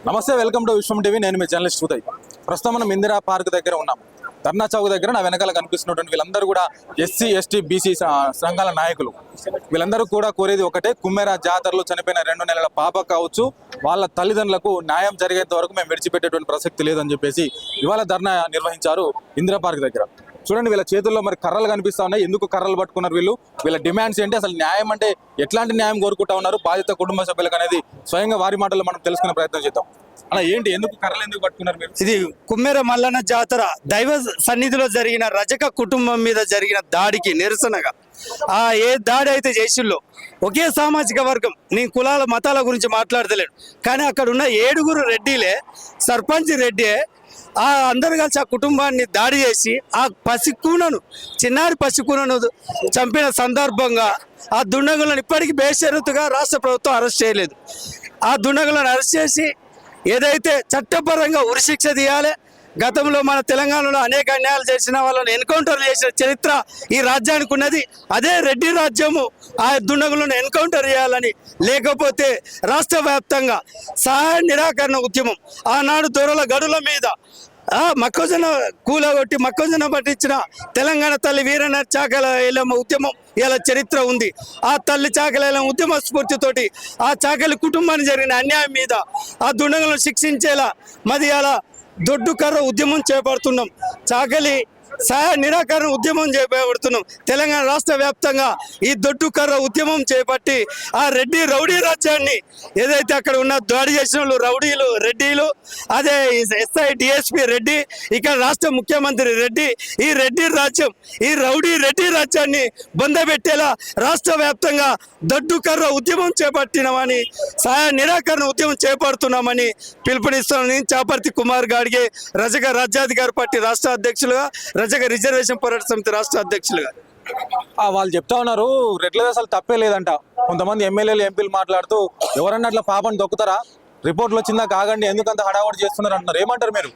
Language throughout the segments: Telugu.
నమస్తే, వెల్కమ్ టు విశ్వం టీవీ. నేను మీ జర్నలిస్ట్ ఉదయ్. ప్రస్తుతం మనం ఇందిరా పార్క్ దగ్గర ఉన్నాం. ధర్నా చౌక్ దగ్గర నా వెనకాల కనిపిస్తున్నటువంటి వీళ్ళందరూ కూడా ఎస్సీ ఎస్టీ బీసీ సంఘాల నాయకులు. వీళ్ళందరూ కూడా కోరేది ఒకటే, కుమ్మెర జాతరలో చనిపోయిన 2 నెలల పాప కావచ్చు వాళ్ళ తల్లిదండ్రులకు న్యాయం జరిగేంత వరకు మేము విడిచిపెట్టేటువంటి ప్రసక్తి లేదని చెప్పేసి ఇవాళ ధర్నా నిర్వహించారు ఇందిరా పార్క్ దగ్గర. చూడండి, వీళ్ళ చేతుల్లో మరి కర్రలు కనిపిస్తా ఉన్నాయి. ఎందుకు కర్రలు పట్టుకున్నారు వీళ్ళు? వీళ్ళ డిమాండ్స్ ఏంటి? అసలు న్యాయం అంటే ఎట్లాంటి న్యాయం కోరుకుంటా ఉన్నారు బాధిత కుటుంబ సభ్యులకు అనేది స్వయంగా వారి మాటల్లో మనం తెలుసుకునే ప్రయత్నం చేద్దాం. అలా ఏంటి, ఎందుకు కర్రలు ఎందుకు పట్టుకున్నారు మీరు? ఇది కుమ్మెర మల్లన్న జాతర దైవ సన్నిధిలో జరిగిన రజక కుటుంబం మీద జరిగిన దాడికి నిరసనగా ఏ దాడి అయితే చేసిల్లో ఒకే సామాజిక వర్గం, నేను కులాల మతాల గురించి మాట్లాడతలేను, కానీ అక్కడ ఉన్న 7 రెడ్డిలే, సర్పంచ్ రెడ్డి అందరు కలిసి ఆ కుటుంబాన్ని దాడి చేసి ఆ పసికూనను, చిన్నారి పసికూనను చంపిన సందర్భంగా ఆ దుండగులను ఇప్పటికీ బేషరతుగా రాష్ట్ర ప్రభుత్వం అరెస్ట్ చేయలేదు. ఆ దుండగులను అరెస్ట్ చేసి ఏదైతే చట్టపరంగా ఉరిశిక్ష తీయాలి. గతంలో మన తెలంగాణలో అనేక అన్యాయాలు చేసిన వాళ్ళని ఎన్కౌంటర్ చేసిన చరిత్ర ఈ రాజ్యానికి ఉన్నది. అదే రెడ్డి రాజ్యము ఆ దుండగులను ఎన్కౌంటర్ చేయాలని, లేకపోతే రాష్ట్ర వ్యాప్తంగా సహాయ నిరాకరణ ఉద్యమం ఆనాడు దొరల గడుల మీద మొక్కజొన్న కూలగొట్టి మొక్కజొన్న పట్టించిన తెలంగాణ తల్లి వీరన్న చాకల ఎల్లమ్మ ఉద్యమం ఇలా చరిత్ర ఉంది. ఆ తల్లి చాకల ఎల్లమ్మ ఉద్యమ స్ఫూర్తితోటి ఆ చాకలి కుటుంబానికి జరిగిన అన్యాయం మీద ఆ దుండగులను శిక్షించేలా మరి అలా దొడ్డు కర్ర ఉద్యమం చేపడుతున్నాం. చాకలి సహాయ నిరాకరణ ఉద్యమం చేపడుతున్నాం. తెలంగాణ రాష్ట్ర వ్యాప్తంగా ఈ దొడ్డు కర్ర ఉద్యమం చేపట్టి ఆ రెడ్డి రౌడీ రాజ్యాన్ని ఏదైతే అక్కడ ఉన్న దాడి చేసిన వాళ్ళు రౌడీలు రెడ్డిలు, అదే ఎస్ఐ డిఎస్పీ రెడ్డి, ఇక్కడ రాష్ట్ర ముఖ్యమంత్రి రెడ్డి, ఈ రెడ్డి రాజ్యం, ఈ రౌడీ రెడ్డి రాజ్యాన్ని బొందబెట్టేలా రాష్ట్ర వ్యాప్తంగా దొడ్డు కర్ర ఉద్యమం చేపట్టినామని, సహాయ నిరాకరణ ఉద్యమం చేపడుతున్నామని పిలుపునిస్తున్నాను. నేను చాపర్తి కుమార్ గాడిగే, రజక రాజ్యాధికారి పార్టీ రాష్ట్ర అధ్యక్షులుగా, రజక రిజర్వేషన్ పోరాట సమితి రాష్ట్ర అధ్యక్షులుగా. వాళ్ళు చెప్తా ఉన్నారు రెడ్లది అసలు తప్పే లేదంట. కొంతమంది ఎమ్మెల్యేలు ఎంపీలు మాట్లాడుతూ ఎవరన్నా అట్లా పాపని దొక్కుతారా, రిపోర్ట్లు వచ్చిందా కాగండి, ఎందుకంత హడావుడి చేస్తున్నారు అంటున్నారు. ఏమంటారు మీరు?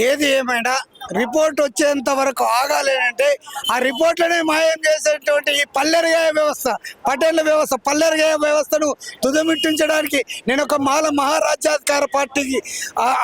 ఏది ఏమైనా రిపోర్ట్ వచ్చేంత వరకు ఆగాలేనంటే ఆ రిపోర్ట్లనే మాయం చేసేటువంటి ఈ పల్లెరగాయ వ్యవస్థ, పటేళ్ల వ్యవస్థ, పల్లెరగాయ వ్యవస్థను తుదమిట్టించడానికి నేను ఒక మహారాజ్యాధికార పార్టీకి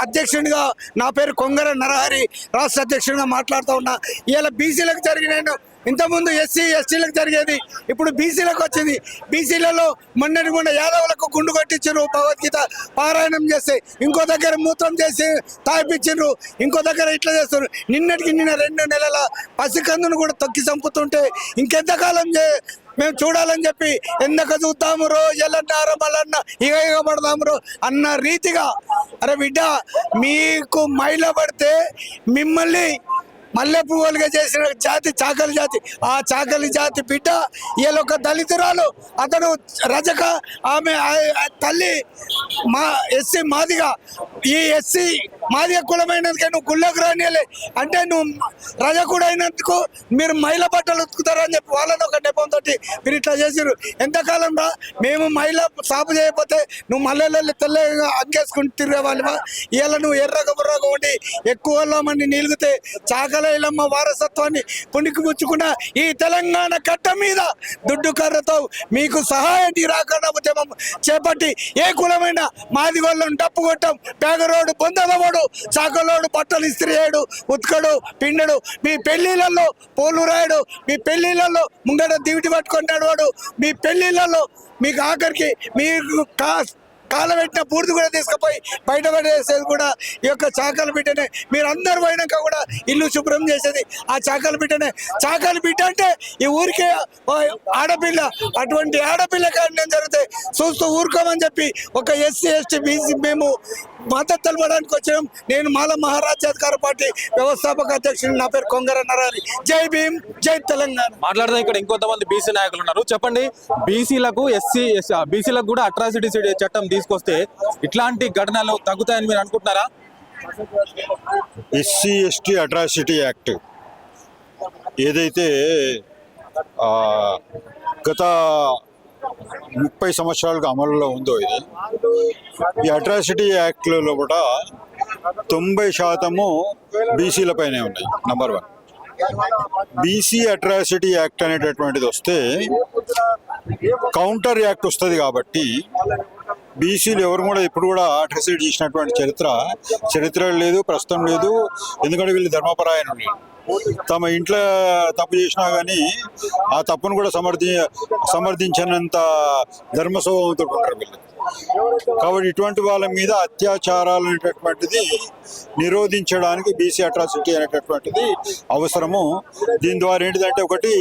అధ్యక్షుడిగా, నా పేరు కొంగర నరహరి, రాష్ట్ర అధ్యక్షుడిగా మాట్లాడుతూ ఉన్నా. ఇవాళ బీసీలకు జరిగిన, ఇంతకుముందు ఎస్సీ ఎస్టీలకు జరిగేది ఇప్పుడు బీసీలకు వచ్చింది. బీసీలలో మొన్న యాదవులకు గుండు కొట్టించారు, భగవద్గీత పారాయణం చేస్తే, ఇంకో దగ్గర మూత్రం చేసి తాగిపించారు, ఇంకో దగ్గర ఇట్లా చేస్తారు. నిన్నటికి నిన్న 2 నెలల పసికందును కూడా తొక్కి చంపుతుంటే ఇంకెంతకాలం మేము చూడాలని చెప్పి ఎందుకు చూద్దాము రో ఎల్లన్నారో మళ్ళన్న ఇక పడదాము రో అన్న రీతిగా, అరే బిడ్డ మీకు మైల పడితే మిమ్మల్ని మల్లె పువ్వులుగా చేసిన జాతి చాకలి జాతి, ఆ చాకలి జాతి బిడ్డ ఇలా ఒక దళితురాలు, అతను రజక, ఆమె తల్లి మా ఎస్సీ మాదిగా. ఈ ఎస్సీ మాదిగ కులమైనందుకే నువ్వు గుళ్ళకు రానియలే అంటే నువ్వు రజకుడు అయినందుకు మీరు మహిళ బట్టలు ఉతుకుతారని చెప్పి వాళ్ళని ఒక నెపంతో మీరు ఇట్లా చేసారు. ఎంతకాలం రా మేము మహిళ సాపు చేయకపోతే నువ్వు మల్లెలు తెల్లగా అగ్గేసుకుని తిరిగే వాళ్ళవా? ఇలా నువ్వు ఎర్రగ బుర్రగా ఉండి ఎక్కువ మంది నిలిగితే చాకలైలమ్మ వారసత్వాన్ని పుణికి పుచ్చుకున్న ఈ తెలంగాణ కట్ట మీద దుడ్డు కర్రతో మీకు సహాయ నిరాకరణ ఉద్యమం చేపట్టి ఏ కులమైన మాదిగోళ్ళను డప్పు కొట్టం, పేగరోడు బొందలవాడు, చాకలోడు బట్టలు ఇస్త్రీ చేయడు, ఉత్కడు, పిండడు, మీ పెళ్లిళ్ళల్లో పోలు రాయడు, మీ పెళ్లిళ్ళల్లో ముంగడ దివిటి పట్టుకుంటాడు వాడు, మీ పెళ్లిళ్ళల్లో మీకు ఆఖరికి మీకు కాలబెట్టిన పూర్తి కూడా తీసుకుపోయి బయటపడేసేది కూడా ఈ యొక్క చాకలి బిడ్డనే. మీరు అందరు పోయినాక కూడా ఇల్లు శుభ్రం చేసేది ఆ చాకలి బిడ్డనే. చాకలి బిడ్డ అంటే ఈ ఊరికే ఆడపిల్ల, అటువంటి ఆడపిల్ల కారణం జరిగితే చూస్తూ ఊరుకోమని చెప్పి ఒక ఎస్సీ ఎస్టీ బీసీ మేము మద్దతు తెలపడానికి వచ్చాం. నేను మాల మహారాజ్యాధికార పార్టీ వ్యవస్థాపక అధ్యక్షుడు, నా పేరు కొంగర నరాలి. జై భీమ్, జై తెలంగాణ. మాట్లాడదాం. ఇక్కడ ఇంకొంతమంది బీసీ నాయకులు ఉన్నారు. చెప్పండి, బీసీలకు బీసీలకు కూడా అట్రాసిటీ చట్టం తీసుకొస్తే ఇట్లాంటి ఘటనలు తగ్గుతాయని మీరు అనుకుంటున్నారా? ఎస్సీ ఎస్టీ అట్రాసిటీ యాక్ట్ ఏదైతే గత 30 సంవత్సరాలుగా అమలులో ఉందో, ఈ అట్రాసిటీ యాక్ట్లో కూడా 90% బీసీల పైనే ఉన్నాయి. నంబర్ 1. బీసీ అట్రాసిటీ యాక్ట్ అనేటటువంటిది వస్తే కౌంటర్ యాక్ట్ వస్తుంది కాబట్టి బీసీలు ఎవరు కూడా ఇప్పుడు కూడా అట్రసిటీ చేసినటువంటి చరిత్ర లేదు, ప్రస్తుతం లేదు. ఎందుకంటే వీళ్ళు ధర్మపరాయణులు. తమ ఇంట్లో తప్పు చేసినా కానీ ఆ తప్పును కూడా సమర్థించినంత ధర్మ స్వభావంతో ఉంటారు వీళ్ళు. కాబట్టి ఇటువంటి వాళ్ళ మీద అత్యాచారాలు అనేటటువంటిది నిరోధించడానికి బీసీ అట్రాసిటీ అనేటటువంటిది అవసరము. దీని ద్వారా ఏంటిదంటే ఒకటి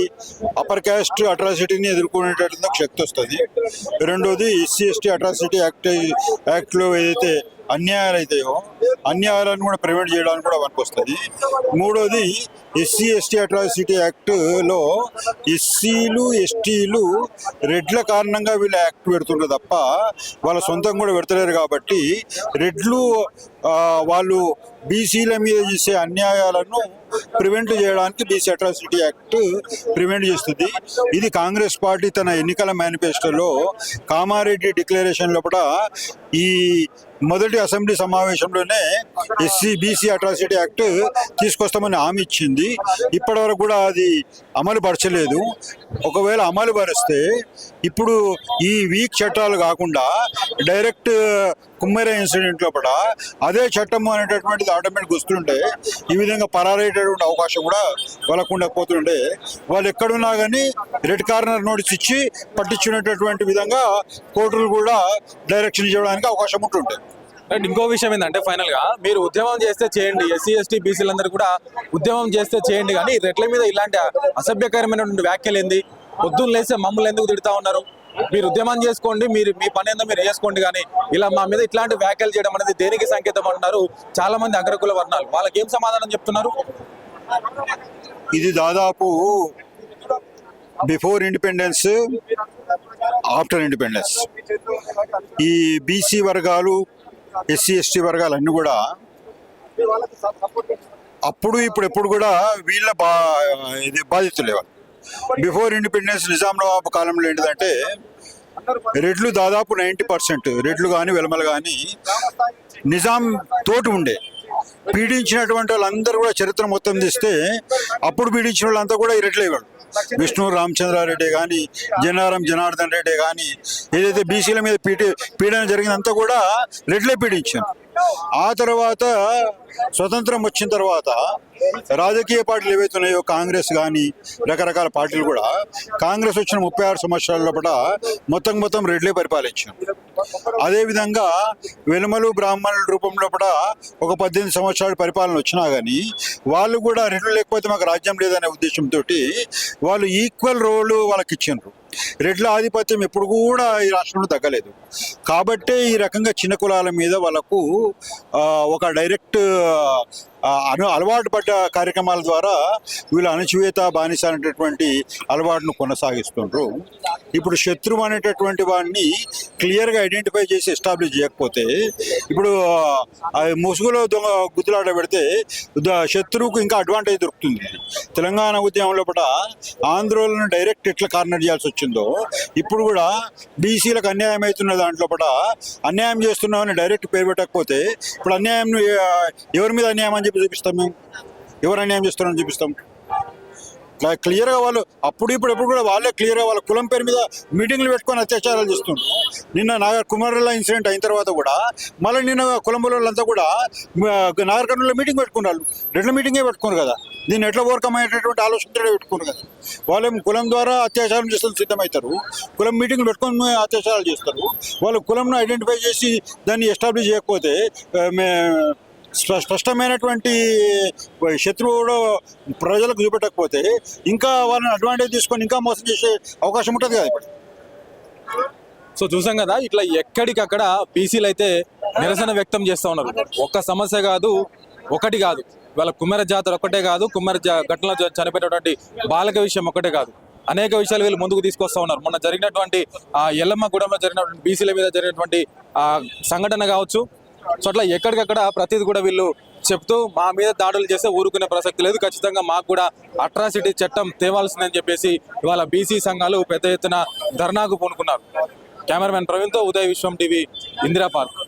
అప్పర్ క్యాస్ట్ అట్రాసిటీని ఎదుర్కొనేటటువంటి శక్తి వస్తుంది. రెండోది ఎస్సీ ఎస్టీ అట్రాసిటీ యాక్ట్లో ఏదైతే అన్యాయాలు అయితాయో అన్యాయాలను కూడా ప్రివెంట్ చేయడానికి కూడా పనికి వస్తుంది. మూడోది ఎస్సీ ఎస్టీ అట్రాసిటీ యాక్ట్లో ఎస్సీలు ఎస్టీలు రెడ్ల కారణంగా వీళ్ళు యాక్ట్ పెడుతుంటారు తప్ప వాళ్ళ సొంతం కూడా పెడతలేరు. కాబట్టి రెడ్లు వాళ్ళు బీసీల మీద చేసే అన్యాయాలను ప్రివెంట్ చేయడానికి బీసీ అట్రాసిటీ యాక్ట్ ప్రివెంట్ చేస్తుంది. ఇది కాంగ్రెస్ పార్టీ తన ఎన్నికల మేనిఫెస్టోలో కామారెడ్డి డిక్లరేషన్ లోపల ఈ మొదటి అసెంబ్లీ సమావేశంలోనే బీసీ అట్రాసిటీ యాక్ట్ తీసుకొస్తామని హామీ ఇచ్చింది. ఇప్పటి వరకు కూడా అది అమలు పరచలేదు. ఒకవేళ అమలు పరిస్తే ఇప్పుడు ఈ వీక్ చట్టాలు కాకుండా డైరెక్ట్ కుమ్మేర ఇన్సిడెంట్ లోపల అదే చట్టము అనేటటువంటిది ఆటోమేటిక్ వస్తుంటే ఈ విధంగా పరారేటటువంటి అవకాశం కూడా వాళ్ళకు ఉండకపోతుండే. వాళ్ళు ఎక్కడున్నా కానీ రెడ్ కార్నర్ నోటీస్ ఇచ్చి పట్టించుకునేటటువంటి విధంగా కోర్టులు కూడా డైరెక్షన్ ఇవ్వడానికి అవకాశం ఉంటుంటాయి. అండ్ ఇంకో విషయం ఏంటంటే ఫైనల్ గా మీరు ఉద్యమం చేస్తే చేయండి, ఎస్సీ ఎస్టీ బీసీలందరూ కూడా ఉద్యమం చేస్తే చేయండి, కానీ రెడ్ల మీద ఇలాంటి అసభ్యకరమైనటువంటి వ్యాఖ్యలు ఏంది? పొద్దున్న లేస్తే మమ్మల్ని ఎందుకు తిడతా ఉన్నారు? మీరు ఉద్యమం చేసుకోండి, మీరు మీ పని ఏందో మీరు చేసుకోండి, కానీ ఇలా మా మీద ఇట్లాంటి వ్యాఖ్యలు చేయడం అనేది దేనికి సంకేతం అంటున్నారు చాలా మంది అగ్రకుల వర్ణాలు. వాళ్ళకి ఏం సమాధానం చెప్తున్నారు? ఇది దాదాపు బిఫోర్ ఇండిపెండెన్స్, ఆఫ్టర్ ఇండిపెండెన్స్ ఈ బీసీ వర్గాలు ఎస్సీ ఎస్టీ వర్గాలు అన్నీ కూడా అప్పుడు ఇప్పుడు ఎప్పుడు కూడా వీళ్ళ ఇది బాధితులే. వాళ్ళు బిఫోర్ ఇండిపెండెన్స్ నిజాం నవాబు కాలంలో ఏంటిదంటే రెడ్లు దాదాపు 90% రెడ్లు కానీ వెలమలు కానీ నిజాం తోటి ఉండే. పీడించినటువంటి వాళ్ళందరూ కూడా చరిత్ర మొత్తం తీస్తే అప్పుడు పీడించిన వాళ్ళంతా కూడా ఈ రెడ్లే. వాళ్ళు విష్ణు రామచంద్రారెడ్డి కానీ జనారం జనార్దన్ రెడ్డి కానీ ఏదైతే బీసీల మీద పీడన జరిగిందంతా కూడా రెడ్లే పీడించారు. ఆ తర్వాత స్వతంత్రం వచ్చిన తర్వాత రాజకీయ పార్టీలు ఏవైతే ఉన్నాయో కాంగ్రెస్ కానీ రకరకాల పార్టీలు కూడా కాంగ్రెస్ వచ్చిన 36 సంవత్సరాల లోపల మొత్తం రెడ్లే పరిపాలించారు. అదేవిధంగా వెలుమలు బ్రాహ్మణుల రూపంలో కూడా ఒక 18 సంవత్సరాల పరిపాలన వచ్చినా కానీ వాళ్ళు కూడా రెడ్లు లేకపోతే మాకు రాజ్యం లేదనే ఉద్దేశంతో వాళ్ళు ఈక్వల్ రోల్ వాళ్ళకి ఇచ్చిండ్రు. రెడ్ల ఆధిపత్యం ఎప్పుడు కూడా ఈ రాష్ట్రంలో తగ్గలేదు. కాబట్టే ఈ రకంగా చిన్న కులాల మీద వాళ్ళకు ఒక డైరెక్ట్ అలవాటు పడ్డ కార్యక్రమాల ద్వారా వీళ్ళు అణచివేత బానిస అనేటటువంటి అలవాటును కొనసాగిస్తుండ్రు. ఇప్పుడు శత్రువు అనేటటువంటి వాడిని క్లియర్గా ఐడెంటిఫై చేసి ఎస్టాబ్లిష్ చేయకపోతే ఇప్పుడు ముసుగులో గుద్దులాట పెడితే శత్రువుకు ఇంకా అడ్వాంటేజ్ దొరుకుతుంది. తెలంగాణ ఉద్యమంలో కూడా ఆంధ్రోలను డైరెక్ట్ ఎట్లా కార్నర్ చేయాల్సి వచ్చిందో ఇప్పుడు కూడా బీసీలకు అన్యాయం అవుతున్న దాంట్లో కూడా అన్యాయం చేస్తున్నామని డైరెక్ట్ పేరు పెట్టకపోతే ఇప్పుడు అన్యాయం ఎవరి మీద అన్యాయం అని చెప్పి చూపిస్తాం. మేము ఎవరు అన్యాయం చేస్తున్నారని చూపిస్తాం. క్లియర్గా వాళ్ళు అప్పుడు ఎప్పుడు కూడా వాళ్ళే క్లియర్గా వాళ్ళ కులం పేరు మీద మీటింగ్లు పెట్టుకొని అత్యాచారాలు చేస్తున్నారు. నిన్న కుమారుల ఇన్సిడెంట్ అయిన తర్వాత కూడా మళ్ళీ నిన్న కులం వాళ్ళంతా కూడా నాగర్కర్నూలులో మీటింగ్ పెట్టుకున్నారు. రెడ్ల మీటింగే పెట్టుకున్నారు కదా. దీన్ని ఎట్లా ఓవర్కమ్ అయ్యేటటువంటి ఆలోచనతో పెట్టుకున్నారు కదా. వాళ్ళేం కులం ద్వారా అత్యాచారం చేస్తూ సిద్ధమవుతారు. కులం మీటింగ్లు పెట్టుకొని అత్యాచారాలు చేస్తారు. వాళ్ళు కులంను ఐడెంటిఫై చేసి దాన్ని ఎస్టాబ్లిష్ చేయకపోతే స్పష్టమైనటువంటి శత్రువుడు ప్రజలకు చూపెట్టకపోతే ఇంకా వాళ్ళని అడ్వాంటేజ్ తీసుకొని ఇంకా మోసం చేసే అవకాశం ఉంటుంది కదా ఇప్పుడు. సో చూసాం కదా, ఇట్లా ఎక్కడికక్కడ బీసీలు అయితే నిరసన వ్యక్తం చేస్తూ ఉన్నారు. ఒక్క సమస్య కాదు, ఒకటి కాదు, వాళ్ళ కుమ్మర జాతర ఒక్కటే కాదు, కుమ్మర ఘటనలో చనిపోయినటువంటి బాలక విషయం ఒక్కటే కాదు, అనేక విషయాలు వీళ్ళు ముందుకు తీసుకొస్తా ఉన్నారు. మొన్న జరిగినటువంటి ఎల్లమ్మగూడెంలో జరిగినటువంటి బీసీల మీద జరిగినటువంటి సంఘటన కావచ్చు. సో అట్లా ఎక్కడికక్కడ ప్రతిది కూడా వీళ్ళు చెప్తూ మా మీద దాడులు చేస్తే ఊరుకునే ప్రసక్తి లేదు, ఖచ్చితంగా మాకు కూడా అట్రాసిటీ చట్టం తేవాల్సిందని చెప్పేసి ఇవాళ బీసీ సంఘాలు పెద్ద ఎత్తున ధర్నాకు పూనుకున్నారు. కెమెరామెన్ ప్రవీణ్తో ఉదయ్ విశ్వం టీవీ, ఇందిరా పార్క్.